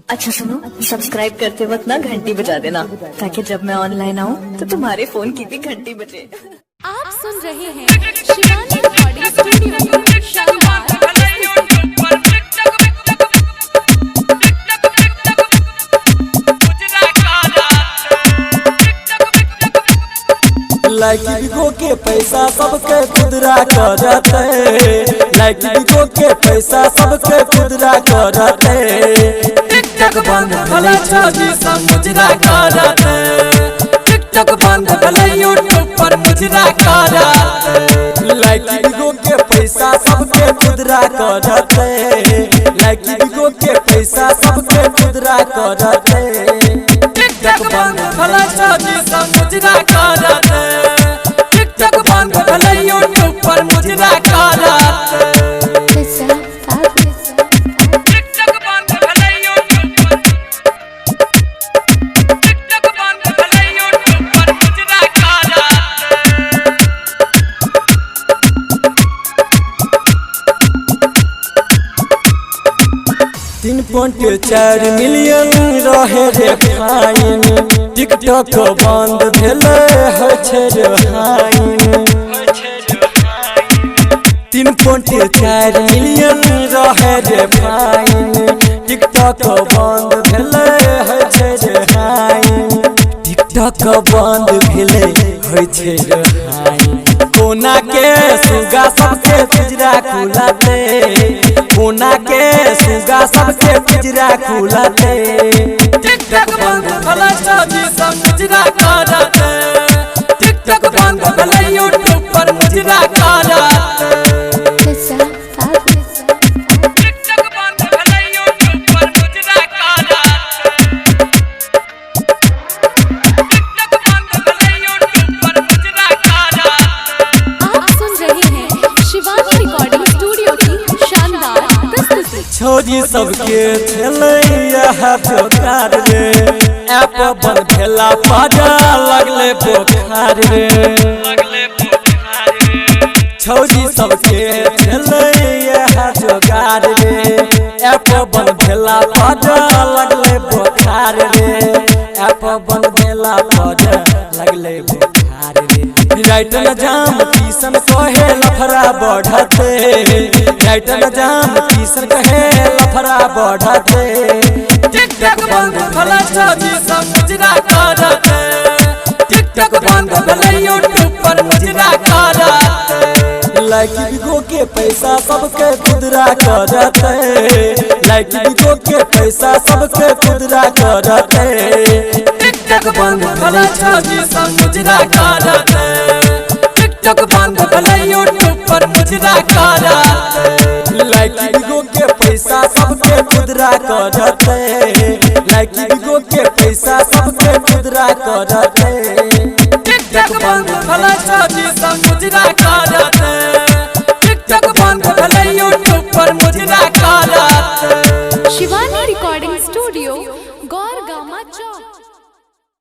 अच्छा सुनो, सब्सक्राइब करते वक्त ना घंटी बजा देना ताकि जब मैं ऑनलाइन आऊँ तो तुम्हारे फोन की भी घंटी बजे। आप सुन रहे हैं शिवानी रिकॉर्डिंग स्टूडियो में शानदार लाइक के पैसा सबके खुदरा करते, लाइक के पैसा सबके खुदरा करते, टिकटॉक बंद भले छोड़ी सब मुजरा करते, टिकटॉक बंद भले यूट्यूब पर मुजरा करते। लाइक के पैसा सबके खुदरा करते, लाइक के पैसा सबके खुदरा करते, टिकटॉक बंद भले छोड़ी सब मुजरा करते, टिकटॉक बंद भले यूट्यूब पर मुजरा करते। $3.4 मिलियन रहे रे फाइन, टिकटॉक बंद भेले है रे हाइन। 3.4 मिलियन रहे रे फाइन, टिकटॉक बंद भेले है रे हाइन, टिकटॉक बंद भेले है रे हाइन। कोना के सुगा सबके पिंजरा खुलाते, कोना के सुगा सबके पिंजरा खुलाते, टिकटॉक बंद भले छोड़ी सब मुजरा करते, टिकटॉक बंद भले यूट्यूब पर मुजरा करते। छोरी सबके बेकार रे, ऐप बंद भेला पाजा लगले बोखार रे। छोरी सबके जोगार रे, ऐप बंद भेला पाजा लगले बोखार रे, ऐप बंद भेला पाजा लगले बोखार रे। राइटर जाम किशन कहे लफड़ा बढ़ते, राइटर जाम किशन कहे लफड़ा बढ़ते, टिकटॉक बंद भले छोड़ी सब मुजरा करते, टिकटॉक बंद भले यूट्यूब पर मुजरा करते। लाइक के पैसा सबके खुदरा करते, लाइक के पैसा सबके खुदरा करते, टिकटॉक बंद भले छोड़ी सब मुजरा करते, टिकटॉक बंद भले यूट्यूब पर मुजरा करते। लाइक के पैसा सबके खुदरा करते, लाइक के पैसा सबके खुदरा करते।